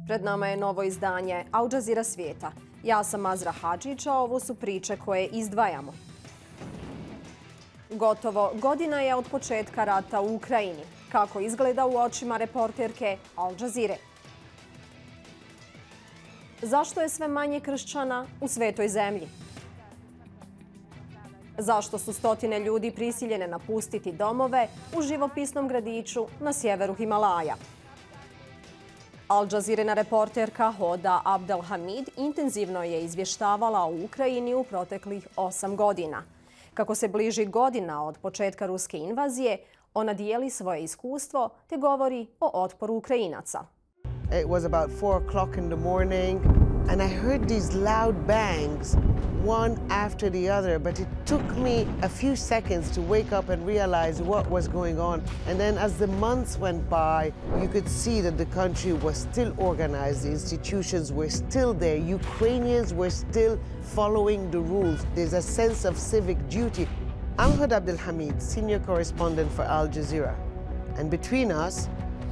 Pred nama je novo izdanje Jazeera Svijeta. Ja sam Azra Hadžić, a ovo su priče koje izdvajamo. Gotovo godina je od početka rata u Ukrajini. Kako izgleda u očima reporterke Jazeere? Zašto je sve manje kršćana u Svetoj zemlji? Zašto su stotine ljudi prisiljene napustiti domove u živopisnom gradiću na sjeveru Himalaja? Jazeerina reporterka Hoda Abdelhamid intenzivno je izvještavala o Ukrajini u proteklih 8 godina. Kako se bliži godina od početka ruske invazije, ona dijeli svoje iskustvo te govori o otporu Ukrajinaca. It was about 4 o'clock in the morning and I heard these loud bangs, one after the other, but it took me a few seconds to wake up and realize what was going on. And then as the months went by, you could see that the country was still organized, the institutions were still there, Ukrainians were still following the rules. There's a sense of civic duty. I'm Hoda Abdelhamid, senior correspondent for Al Jazeera. And between us,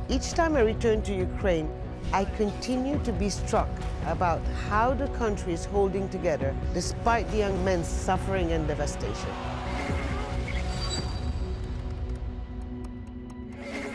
each time I return to Ukraine, I continue to be struck about how the country is holding together despite the immense suffering and devastation.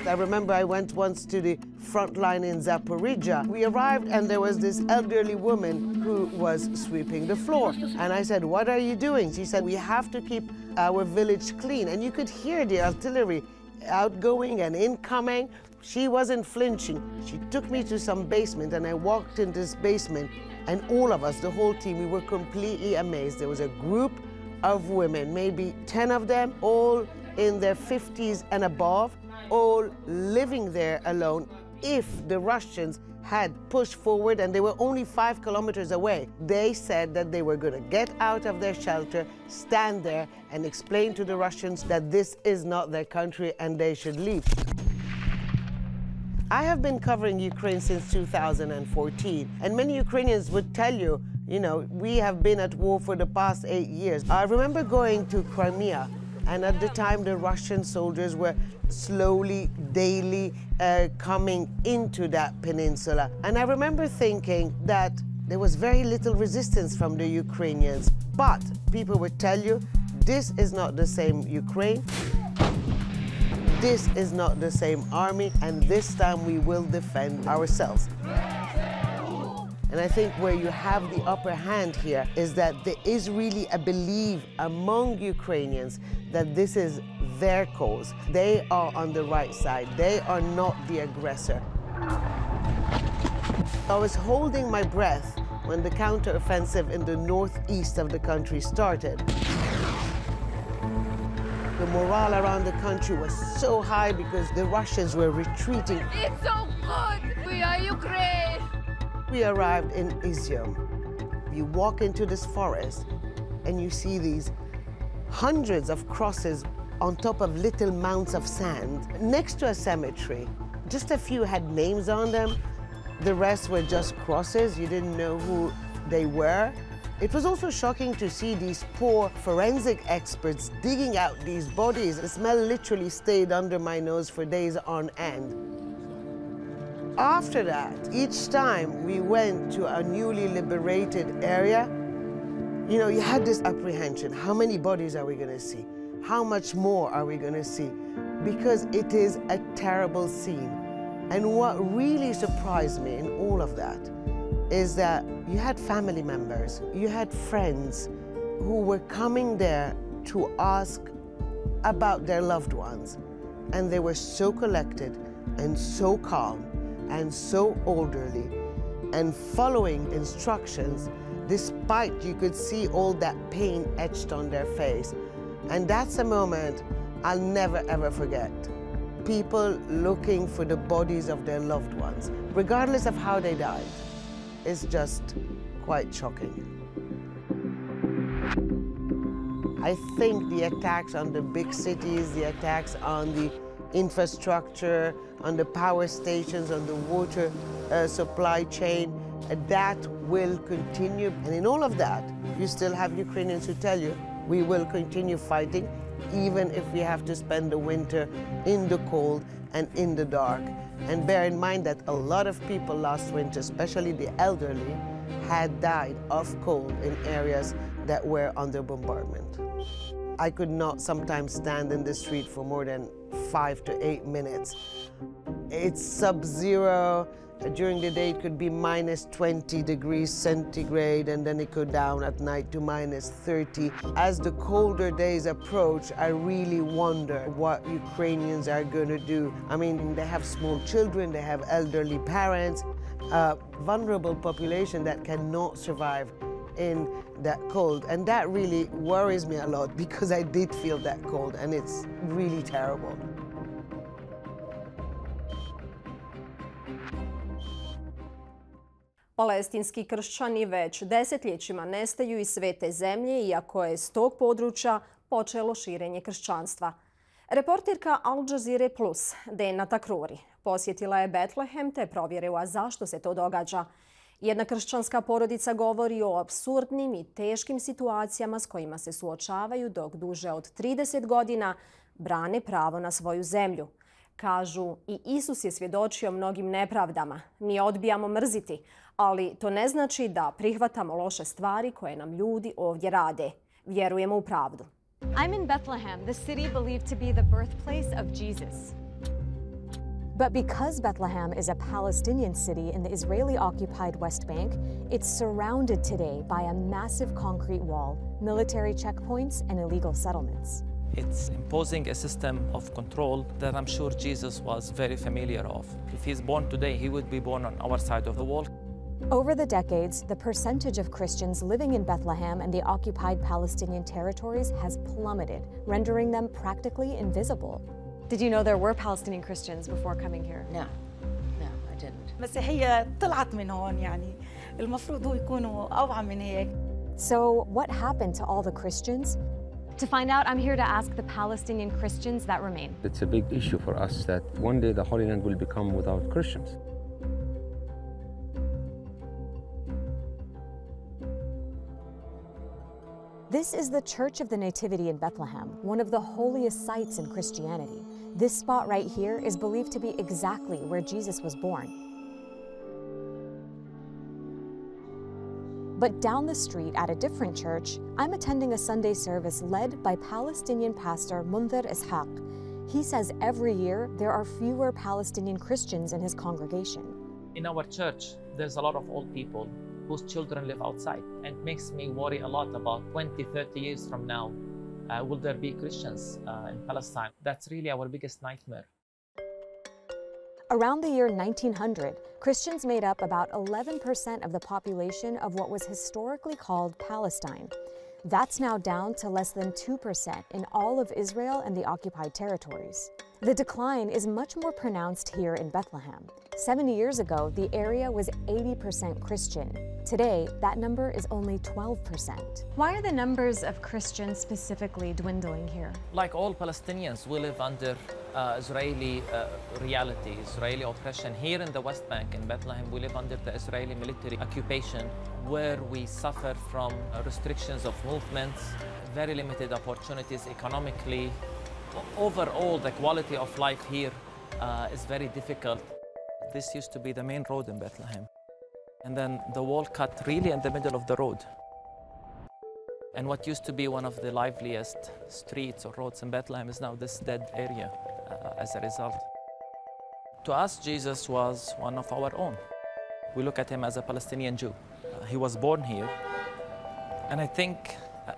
I remember I went once to the front line in Zaporizhia. We arrived and there was this elderly woman who was sweeping the floor. And I said, "What are you doing?" She said, "We have to keep our village clean." And you could hear the artillery outgoing and incoming. She wasn't flinching. She took me to some basement and I walked in this basement and all of us, the whole team, we were completely amazed. There was a group of women, maybe 10 of them, all in their 50s and above, all living there alone. If the Russians had pushed forward and they were only 5 kilometers away, they said that they were going to get out of their shelter, stand there and explain to the Russians that this is not their country and they should leave. I have been covering Ukraine since 2014, and many Ukrainians would tell you, we have been at war for the past 8 years. I remember going to Crimea, and at the time the Russian soldiers were slowly, daily coming into that peninsula. And I remember thinking that there was very little resistance from the Ukrainians. But people would tell you, this is not the same Ukraine. This is not the same army, and this time we will defend ourselves. And I think where you have the upper hand here is that there is really a belief among Ukrainians that this is their cause. They are on the right side. They are not the aggressor. I was holding my breath when the counteroffensive in the northeast of the country started. The morale around the country was so high because the Russians were retreating. It's so good! We are Ukraine! We arrived in Izium. You walk into this forest and you see these hundreds of crosses on top of little mounds of sand next to a cemetery. Just a few had names on them. The rest were just crosses. You didn't know who they were. It was also shocking to see these poor forensic experts digging out these bodies. The smell literally stayed under my nose for days on end. After that, each time we went to a newly liberated area, you had this apprehension. How many bodies are we going to see? How much more are we going to see? Because it is a terrible scene. And what really surprised me in all of that is that you had family members, you had friends who were coming there to ask about their loved ones. And they were so collected and so calm and so orderly and following instructions despite you could see all that pain etched on their face. And that's a moment I'll never ever forget. People looking for the bodies of their loved ones, regardless of how they died. It's just quite shocking. I think the attacks on the big cities, the attacks on the infrastructure, on the power stations, on the water supply chain, that will continue. And in all of that, you still have Ukrainians who tell you, We will continue fighting, even if we have to spend the winter in the cold and in the dark. And bear in mind that a lot of people last winter, especially the elderly, had died of cold in areas that were under bombardment. I could not sometimes stand in the street for more than 5 to 8 minutes. It's sub-zero. During the day it could be minus 20 degrees centigrade, and then it could down at night to minus 30. As the colder days approach, I really wonder what Ukrainians are going to do. I mean, they have small children, they have elderly parents, a vulnerable population that cannot survive in that cold. And that really worries me a lot, because I did feel that cold, and it's really terrible. Palestinski kršćani već desetljećima nestaju iz svete zemlje, iako je s tog područja počelo širenje kršćanstva. Reporterka Al Jazeere Plus, Dena Takruri, posjetila je Betlehem te provjerila zašto se to događa. Jedna kršćanska porodica govori o apsurdnim i teškim situacijama s kojima se suočavaju, dok duže od 30 godina brane pravo na svoju zemlju. Kažu, i Isus je svjedočio mnogim nepravdama. Mi odbijamo mrziti, ali to ne znači da prihvatamo loše stvari koje nam ljudi ovdje rade. Vjerujemo u pravdu. I'm in Bethlehem, the city believed to be the birthplace of Jesus. But because Bethlehem is a Palestinian city in the Israeli-occupied West Bank, it's surrounded today by a massive concrete wall, military checkpoints, and illegal settlements. It's imposing a system of control that I'm sure Jesus was very familiar of. If he's born today, he would be born on our side of the wall. Over the decades, the percentage of Christians living in Bethlehem and the occupied Palestinian territories has plummeted, rendering them practically invisible. Did you know there were Palestinian Christians before coming here? No, I didn't. المسيحية طلعت من هون يعني المفروض هو يكونوا أوعى من هيك. So what happened to all the Christians? To find out, I'm here to ask the Palestinian Christians that remain. It's a big issue for us that one day the Holy Land will become without Christians. This is the Church of the Nativity in Bethlehem, one of the holiest sites in Christianity. This spot right here is believed to be exactly where Jesus was born. But down the street at a different church, I'm attending a Sunday service led by Palestinian pastor Munthir Ishaq. He says every year there are fewer Palestinian Christians in his congregation. In our church, there's a lot of old people whose children live outside, and it makes me worry a lot about 20, 30 years from now. Will there be Christians in Palestine? That's really our biggest nightmare. Around the year 1900, Christians made up about 11% of the population of what was historically called Palestine. That's now down to less than 2% in all of Israel and the occupied territories. The decline is much more pronounced here in Bethlehem. 70 years ago, the area was 80% Christian. Today, that number is only 12%. Why are the numbers of Christians specifically dwindling here? Like all Palestinians, we live under Israeli reality, Israeli oppression. Here in the West Bank, in Bethlehem, we live under the Israeli military occupation, where we suffer from restrictions of movements, very limited opportunities economically. Overall, the quality of life here is very difficult. This used to be the main road in Bethlehem. And then the wall cut really in the middle of the road. And what used to be one of the liveliest streets or roads in Bethlehem is now this dead area as a result. To us, Jesus was one of our own. We look at him as a Palestinian Jew. He was born here. And I think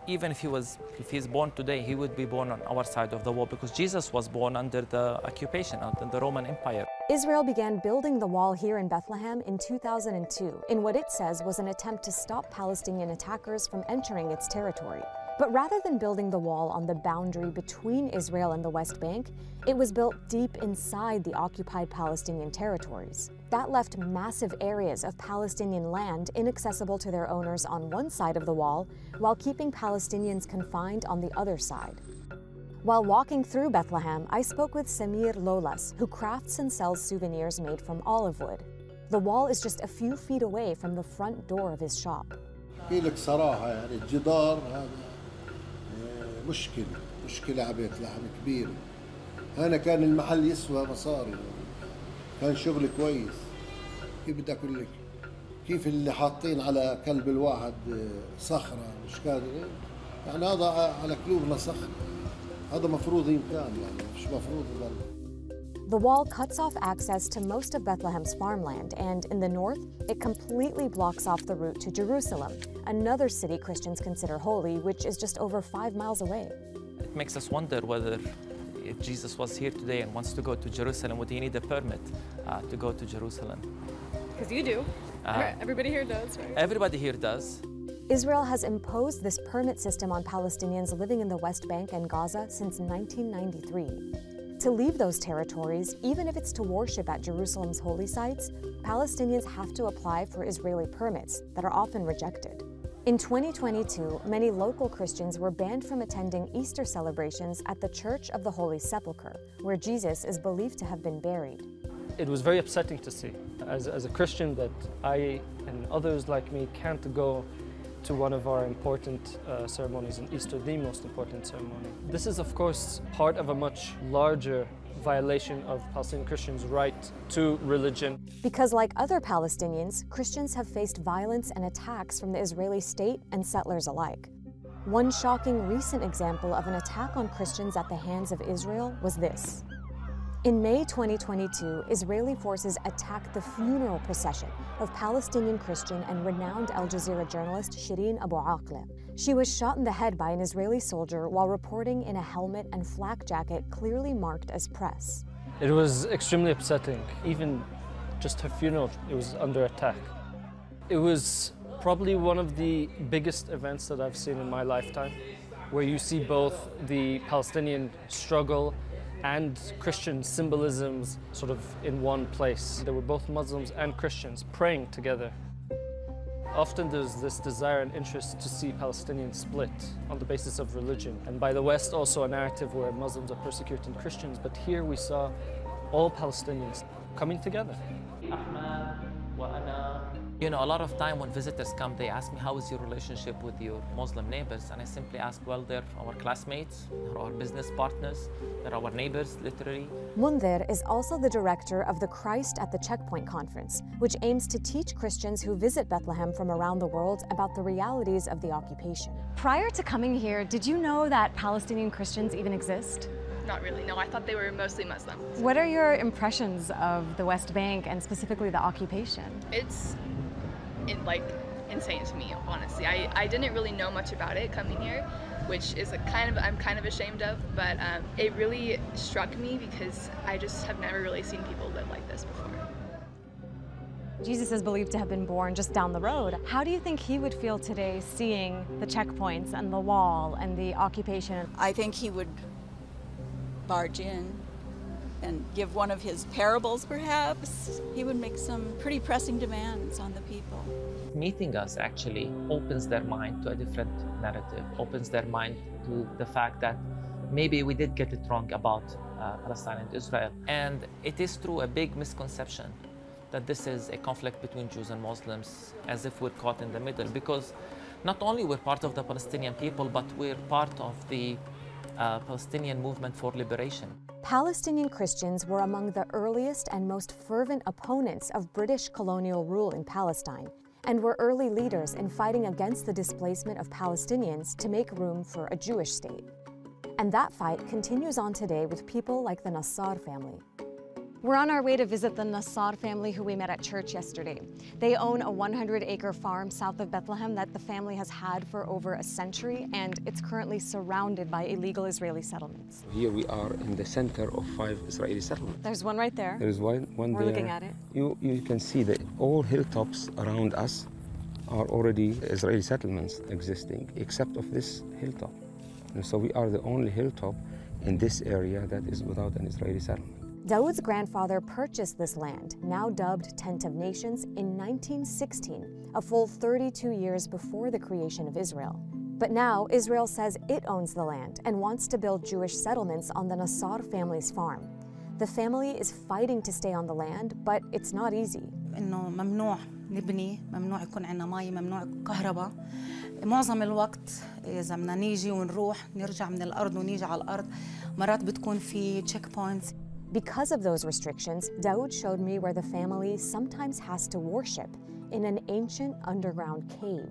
even if he's born today, he would be born on our side of the wall, because Jesus was born under the occupation, under the Roman Empire. Israel began building the wall here in Bethlehem in 2002 in what it says was an attempt to stop Palestinian attackers from entering its territory. But rather than building the wall on the boundary between Israel and the West Bank, it was built deep inside the occupied Palestinian territories. That left massive areas of Palestinian land inaccessible to their owners on one side of the wall, while keeping Palestinians confined on the other side. While walking through Bethlehem, I spoke with Samir Lolas, who crafts and sells souvenirs made from olive wood. The wall is just a few feet away from the front door of his shop. لك صراحة يعني الجدار هذا مشكلة على بيت لحم كبيرة. هنا كان المحل يسوى مصاري، كان شغل كويس. كيف بدي أقول لك؟ كيف اللي حاطين على كلب الواحد صخرة مش قادر، يعني هذا على قلوبنا صخرة. هذا مفروض يمكن يعني مش مفروض يضل. The wall cuts off access to most of Bethlehem's farmland, and in the north, it completely blocks off the route to Jerusalem, another city Christians consider holy, which is just over 5 miles away. It makes us wonder whether if Jesus was here today and wants to go to Jerusalem, would he need a permit to go to Jerusalem? Because you do. Everybody here does, right? Everybody here does. Israel has imposed this permit system on Palestinians living in the West Bank and Gaza since 1993. To leave those territories, even if it's to worship at Jerusalem's holy sites, Palestinians have to apply for Israeli permits that are often rejected. In 2022, many local Christians were banned from attending Easter celebrations at the Church of the Holy Sepulchre, where Jesus is believed to have been buried. It was very upsetting to see, as a Christian, that I and others like me can't go to one of our important ceremonies in Easter, the most important ceremony. This is, of course, part of a much larger violation of Palestinian Christians' right to religion. Because like other Palestinians, Christians have faced violence and attacks from the Israeli state and settlers alike. One shocking recent example of an attack on Christians at the hands of Israel was this. In May 2022, Israeli forces attacked the funeral procession of Palestinian Christian and renowned Al Jazeera journalist Shireen Abu Akleh. She was shot in the head by an Israeli soldier while reporting in a helmet and flak jacket clearly marked as press. It was extremely upsetting. Even just her funeral, it was under attack. It was probably one of the biggest events that I've seen in my lifetime, where you see both the Palestinian struggle and Christian symbolisms sort of in one place. There were both Muslims and Christians praying together. Often there's this desire and interest to see Palestinians split on the basis of religion, and by the West also a narrative where Muslims are persecuting Christians, but here we saw all Palestinians coming together. You know, a lot of time when visitors come, they ask me, how is your relationship with your Muslim neighbors? And I simply ask, well, they're our classmates, they're our business partners, they're our neighbors, literally. Mundir is also the director of the Christ at the Checkpoint Conference, which aims to teach Christians who visit Bethlehem from around the world about the realities of the occupation. Prior to coming here, did you know that Palestinian Christians even exist? Not really, no. I thought they were mostly Muslim. What are your impressions of the West Bank and specifically the occupation? It's insane to me, honestly. I didn't really know much about it coming here, which is I'm kind of ashamed of, but it really struck me because I just have never really seen people live like this before. Jesus is believed to have been born just down the road. How do you think he would feel today seeing the checkpoints and the wall and the occupation? I think he would barge in and give one of his parables, perhaps. He would make some pretty pressing demands on the people. Meeting us actually opens their mind to a different narrative, opens their mind to the fact that maybe we did get it wrong about Palestine and Israel. And it is through a big misconception that this is a conflict between Jews and Muslims, as if we're caught in the middle, because not only we're part of the Palestinian people, but we're part of the Palestinian movement for liberation. Palestinian Christians were among the earliest and most fervent opponents of British colonial rule in Palestine, and were early leaders in fighting against the displacement of Palestinians to make room for a Jewish state. And that fight continues on today with people like the Nassar family. We're on our way to visit the Nassar family who we met at church yesterday. They own a 100-acre farm south of Bethlehem that the family has had for over a century, and it's currently surrounded by illegal Israeli settlements. Here we are in the center of 5 Israeli settlements. There's one right there. There is one We're there. looking at it. You can see that all hilltops around us are already Israeli settlements existing, except of this hilltop. And so we are the only hilltop in this area that is without an Israeli settlement. Dawood's grandfather purchased this land, now dubbed Tent of Nations, in 1916, a full 32 years before the creation of Israel. But now Israel says it owns the land and wants to build Jewish settlements on the Nassar family's farm. The family is fighting to stay on the land, but it's not easy. إنه ممنوع نبني، ممنوع يكون عندنا مي، ممنوع كهرباء. معظم الوقت إذا بدنا نيجي ونروح نرجع من الأرض ونيجي على الأرض، مرات بتكون في check points. Because of those restrictions, Daoud showed me where the family sometimes has to worship in an ancient underground cave.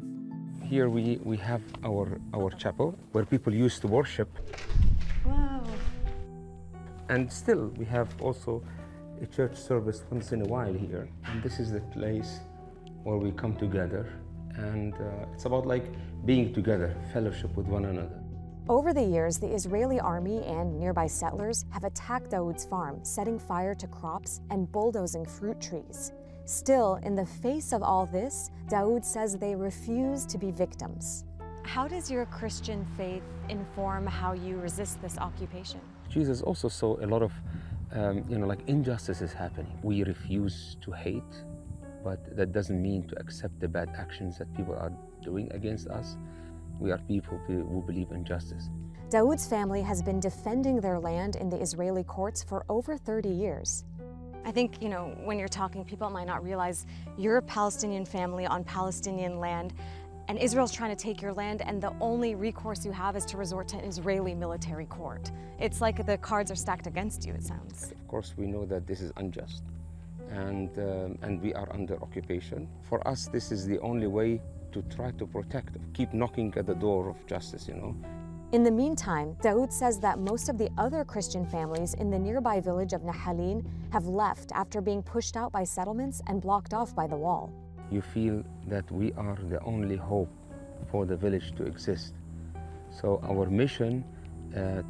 Here we have our chapel where people used to worship. Wow. And still we have also a church service once in a while here. And this is the place where we come together. And it's about like being together, fellowship with one another. Over the years, the Israeli army and nearby settlers have attacked Daoud's farm, setting fire to crops and bulldozing fruit trees. Still, in the face of all this, Daoud says they refuse to be victims. How does your Christian faith inform how you resist this occupation? Jesus also saw a lot of, like injustices happening. We refuse to hate, but that doesn't mean to accept the bad actions that people are doing against us. We are people who believe in justice. Daoud's family has been defending their land in the Israeli courts for over 30 years. I think, when you're talking, people might not realize you're a Palestinian family on Palestinian land, and Israel's trying to take your land, and the only recourse you have is to resort to an Israeli military court. It's like the cards are stacked against you, it sounds. Of course, we know that this is unjust, and we are under occupation. For us, this is the only way to try to protect, keep knocking at the door of justice, In the meantime, Daoud says that most of the other Christian families in the nearby village of Nahalin have left after being pushed out by settlements and blocked off by the wall. You feel that we are the only hope for the village to exist. So our mission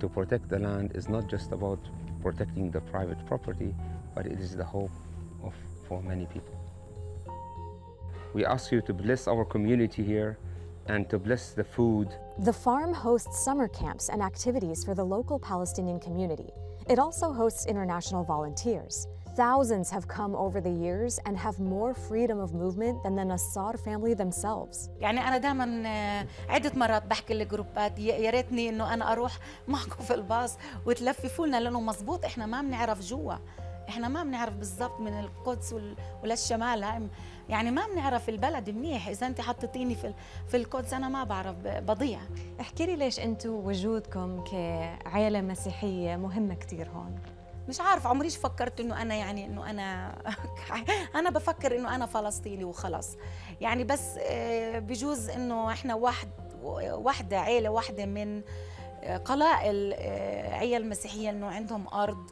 to protect the land is not just about protecting the private property, but it is the hope for many people. We ask you to bless our community here and to bless the food. The farm hosts summer camps and activities for the local Palestinian community. It also hosts international volunteers. Thousands have come over the years and have more freedom of movement than the Nassar family themselves. يعني أنا دائما عدة مرات بحكي للجروبات يا ريتني إنه أنا أروح معكم في الباص وتلففوا لنا، لأنه مزبوط إحنا ما بنعرف جوا، إحنا ما بنعرف بالضبط من القدس ولا الشمال، يعني ما بنعرف البلد منيح. إذا أنت حطيتيني في القدس أنا ما بعرف، بضيع. احكي لي ليش أنتوا وجودكم كعائلة مسيحية مهمة كتير هون؟ مش عارف، عمريش فكرت إنه أنا أنا بفكر إنه أنا فلسطيني وخلص، يعني بس بجوز إنه إحنا واحدة عائلة واحدة من قلائل عيال مسيحية إنه عندهم أرض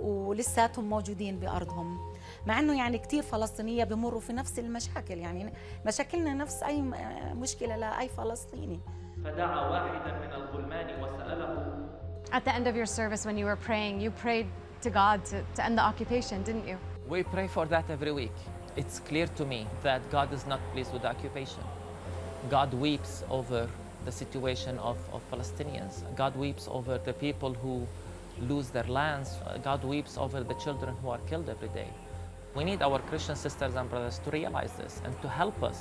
ولساتهم موجودين بأرضهم، مع إنه يعني كتير فلسطينية بمروا في نفس المشاكل، يعني مشاكلنا نفس أي مشكلة لأي فلسطيني. فدعا واحدا من الغلمان وسأله. At the end of your service, when you were praying, you prayed to God to end the occupation, didn't you? We pray for that every week. It's clear to me that God is not pleased with the occupation. God weeps over the situation of Palestinians. God weeps over the people who lose their lands. God weeps over the children who are killed every day. We need our Christian sisters and brothers to realize this and to help us.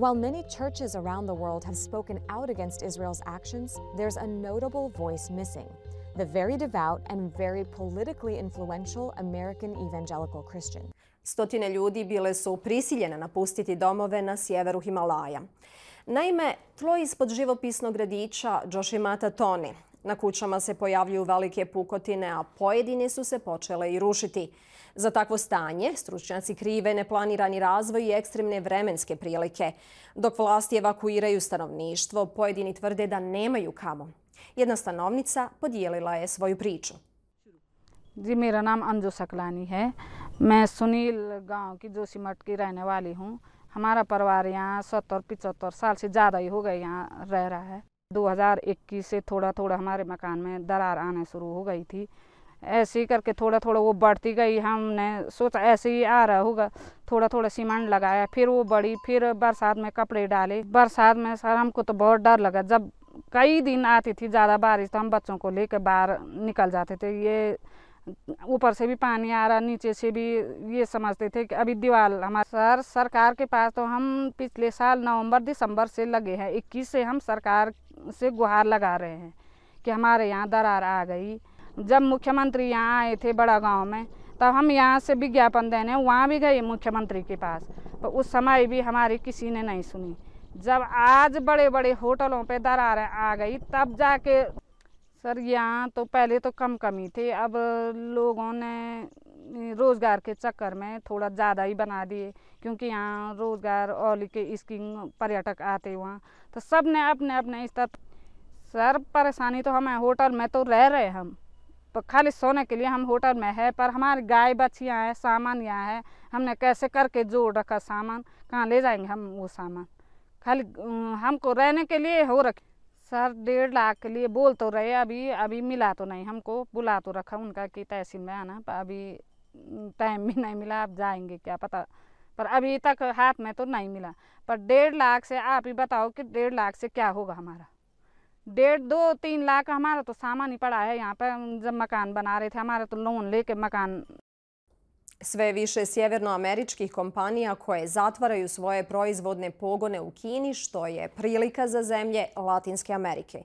While many churches around the world have spoken out against Israel's actions, there's a notable voice missing: the very devout and very politically influential American evangelical Christian. Stotine ljudi bile su prisiljene napustiti domove na sjeveru Himalaja. Naime, tlo ispod živopisnog gradića Joshimata toni. Na kućama se pojavljuju velike pukotine, a pojedine su se počele i rušiti. Za takvo stanje stručnjaci krive neplanirani razvoj i ekstremne vremenske prilike. Dok vlasti evakuiraju stanovništvo, pojedini tvrde da nemaju kamo. Jedna stanovnica podijelila je svoju priču. जी मेरा नाम अंजू सकलानी है। मैं सुनील गांव की जोशीमठ की रहने वाली हूँ। हमारा परिवार यहाँ 70-75 साल से ज़्यादा ही हो गए यहाँ रह रहा है। 2021 से थोड़ा थोड़ा हमारे मकान में दरार आने शुरू हो गई थी। ऐसे ही करके थोड़ा थोड़ा वो बढ़ती गई। हमने सोचा ऐसे ही आ रहा होगा, थोड़ा थोड़ा सीमेंट लगाया, फिर वो बढ़ी, फिर बरसात में कपड़े डाले। बरसात में सर हमको तो बहुत डर लगा। जब कई दिन आती थी ज़्यादा बारिश तो हम बच्चों को लेकर बाहर निकल जाते थे। ये ऊपर से भी पानी आ रहा, नीचे से भी, ये समझते थे कि अभी दीवार हमारे सरकार के पास तो हम पिछले साल नवंबर-दिसंबर से लगे हैं। 21 से हम सरकार से गुहार लगा रहे हैं कि हमारे यहाँ दरार आ गई। जब मुख्यमंत्री यहाँ आए थे बड़ा गांव में, तब हम यहाँ से विज्ञापन देने वहाँ भी गए मुख्यमंत्री के पास। तो उस समय भी हमारी किसी ने नहीं सुनी। जब आज बड़े बड़े होटलों पे दरारें आ गई तब जाके सर यहाँ तो पहले तो कम ही थे, अब लोगों ने रोज़गार के चक्कर में थोड़ा ज़्यादा ही बना दिए, क्योंकि यहाँ रोज़गार और के स्कीम पर्यटक आते वहाँ, तो सब ने अपने अपने स्तर। सर परेशानी तो हमें होटल में तो रह रहे हम, तो खाली सोने के लिए हम होटल में है, पर हमारी गाय बछियाँ हैं, सामान यहाँ है, हमने कैसे करके जोड़ रखा सामान, कहाँ ले जाएंगे हम वो सामान, खाली हमको रहने के लिए हो रखे। सर 1.5 लाख के लिए बोल तो रहे, अभी मिला तो नहीं, हमको बुला तो रखा उनका कि तहसील में आना, पर अभी टाइम भी नहीं मिला, अब जाएंगे क्या पता, पर अभी तक हाथ में तो नहीं मिला। पर 1.5 लाख से आप ही बताओ कि 1.5 लाख से क्या होगा हमारा। 2-3 लाख हमारा तो सामान ही पड़ा है यहाँ पर, जब मकान बना रहे थे हमारे तो लोन लेके मकान। Sve više sjevernoameričkih kompanija koje zatvaraju svoje proizvodne pogone u Kini, što je prilika za zemlje Latinske Amerike.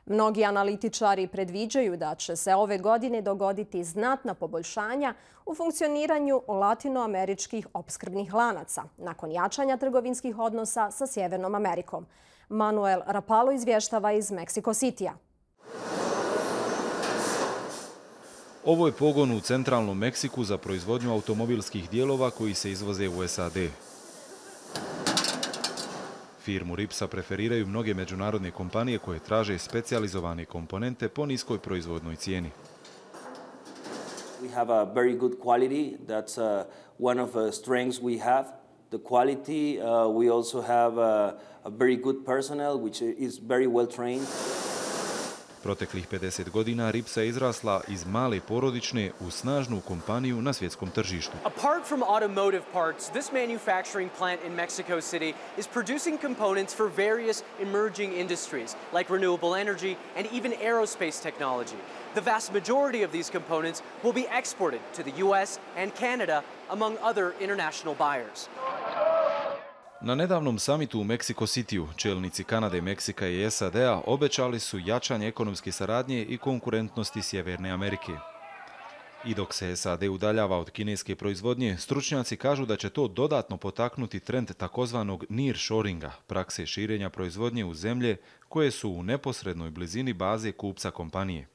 Mnogi analitičari predviđaju da će se ove godine dogoditi znatna poboljšanja u funkcioniranju latinoameričkih opskrbnih lanaca nakon jačanja trgovinskih odnosa sa Sjevernom Amerikom. Manuel Rapalo izvještava iz Mexico Citya. Ovo je pogon u centralnom Meksiku za proizvodnju automobilskih dijelova koji se izvoze u SAD. Firmu Ripsa preferiraju mnoge međunarodne kompanije koje traže specijalizovane komponente po niskoj proizvodnoj cijeni. We have a very good quality. That's one of the strengths we have. The quality. We also have a very good personnel which is very well trained. Proteklih 50 godina Ripsa je izrasla iz male porodične u snažnu kompaniju na svjetskom tržištu. Apart from automotive parts, this manufacturing plant in Mexico City is producing components for various emerging industries like renewable energy and even aerospace technology. The vast majority of these components will be exported to the US and Canada, among other international buyers. Na nedavnom samitu u Mexico Cityu čelnici Kanade, Meksika i SAD-a obećali su jačanje ekonomske saradnje i konkurentnosti Sjeverne Amerike. I dok se SAD udaljava od kineske proizvodnje, stručnjaci kažu da će to dodatno potaknuti trend takozvanog nearshoringa, prakse širenja proizvodnje u zemlje koje su u neposrednoj blizini baze kupca kompanije.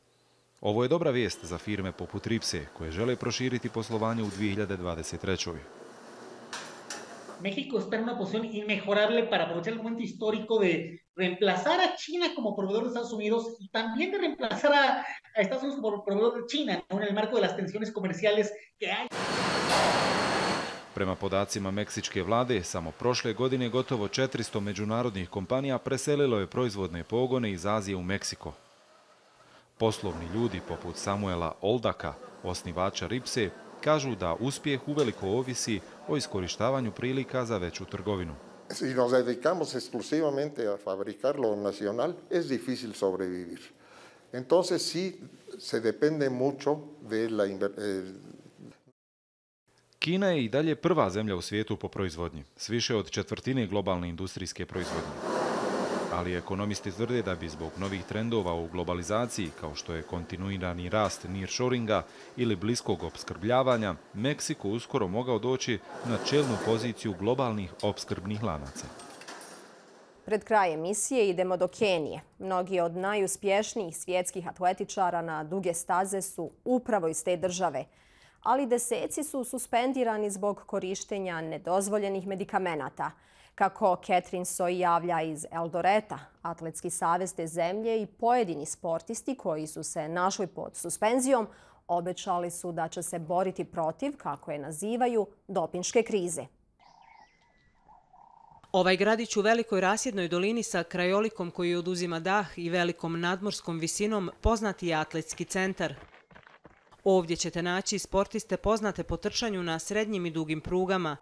Ovo je dobra vijest za firme poput Ripse koje žele proširiti poslovanje u 2023. México está en una posición inmejorable para aprovechar el momento histórico de reemplazar a China como proveedor de Estados Unidos y también de reemplazar a Estados Unidos como proveedor de China, ¿no? En el marco de las tensiones comerciales que hay. Prema podacima meksičke vlade, samo prošle godine gotovo 400 međunarodnih kompanija preselilo je proizvodne pogone iz Azije u Meksiko. Poslovni ljudi poput Samuela Oldaka, osnivača Ripse, kažu da uspjeh uveliko ovisi o iskorištavanju prilika za veću trgovinu. Si nos dedicamos exclusivamente a fabricar lo nacional, es difícil sobrevivir. Entonces sí se depende mucho de la Kina je i dalje prva zemlja u svijetu po proizvodnji, s više od 1/4 globalne industrijske proizvodnje. Ali ekonomisti tvrde da bi zbog novih trendova u globalizaciji, kao što je kontinuirani rast nearshoringa ili bliskog opskrbljavanja, Meksiko uskoro mogao doći na čelnu poziciju globalnih opskrbnih lanaca. Pred kraj emisije idemo do Kenije. Mnogi od najuspješnijih svjetskih atletičara na duge staze su upravo iz te države, ali deseci su suspendirani zbog korištenja nedozvoljenih medikamenata. Kako Catherine Soy javlja iz Eldoreta, Atletski savez te zemlje i pojedini sportisti koji su se našli pod suspenzijom obećali su da će se boriti protiv, kako je nazivaju, dopinške krize. Ovaj gradić u velikoj rasjednoj dolini sa krajolikom koji oduzima dah i velikom nadmorskom visinom poznati je atletski centar. Ovdje ćete naći sportiste poznate po trčanju na srednjim i dugim prugama.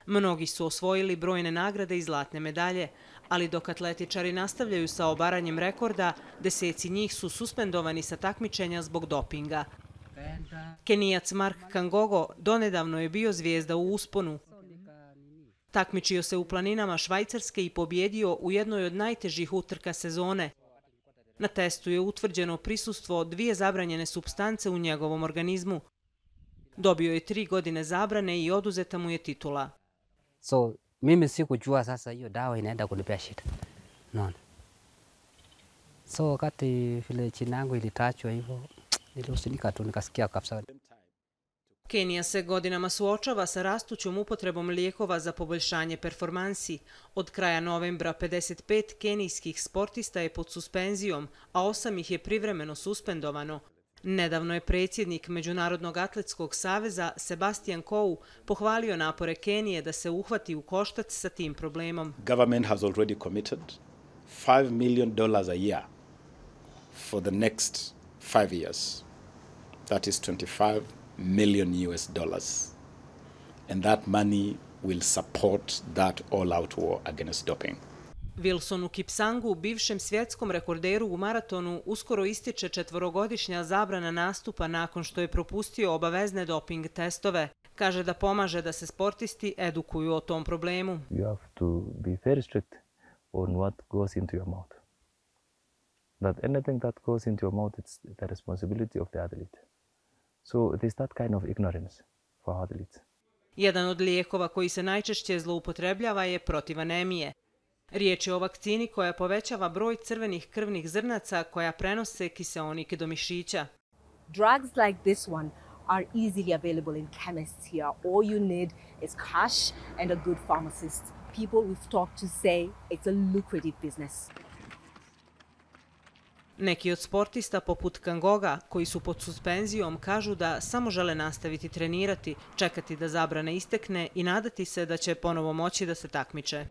Mnogi su osvojili brojne nagrade i zlatne medalje, ali dok atletičari nastavljaju sa obaranjem rekorda, deseci njih su suspendovani sa takmičenja zbog dopinga. Kenijac Mark Kangogo donedavno je bio zvijezda u usponu. Takmičio se u planinama Švajcarske i pobjedio u jednoj od najtežih utrka sezone. Na testu je utvrđeno prisustvo 2 zabranjene supstance u njegovom organizmu. Dobio je 3 godine zabrane i oduzeta mu je titula. So mimi sikujua sasa hiyo dawa inaenda kunipea shida. Unaona? So wakati vile china yangu ilitachwa hivyo, nilihuzunika tu, nikasikia kabisa. Kenija se godinama suočava sa rastućom upotrebom lijekova za poboljšanje performansi. Od kraja novembra 55 kenijskih sportista je pod suspenzijom, a 8 ih je privremeno suspendovano. Nedavno je predsjednik Međunarodnog atletskog saveza Sebastian Coe pohvalio napore Kenije da se uhvati u koštac sa tim problemom. Government has already committed $5 million a year for the next 5 years. That is $25 million. And that money will support that all-out war against doping. Wilsonu Kipsangu, bivšem svjetskom rekorderu u maratonu, uskoro ističe 4-godišnja zabrana nastupa nakon što je propustio obavezne doping testove. Kaže da pomaže da se sportisti edukuju o tom problemu. You have to be very strict on what goes into your mouth. That anything that goes into your mouth, it's the responsibility of the athlete. So there's that kind of ignorance for athletes. Jedan od lijekova koji se najčešće zloupotrebljava je protiv anemije. Riječ je o vakcini koja povećava broj crvenih krvnih zrnaca koja prenose kiseonik do mišića. Drugs like this one are easily available in chemists here. All you need is cash and a good pharmacist. People we've talked to say it's a lucrative business. Neki od sportista poput Kangoga, koji su pod suspenzijom, kažu da samo žele nastaviti trenirati, čekati da zabrana istekne i nadati se da će ponovo moći da se takmiče.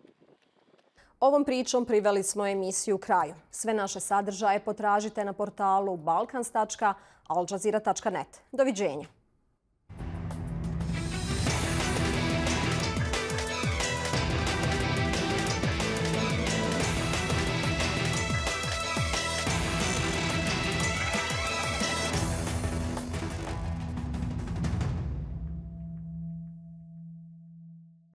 Ovom pričom priveli smo emisiju kraju. Sve naše sadržaje potražite na portalu balkans.aljazeera.net. Doviđenja.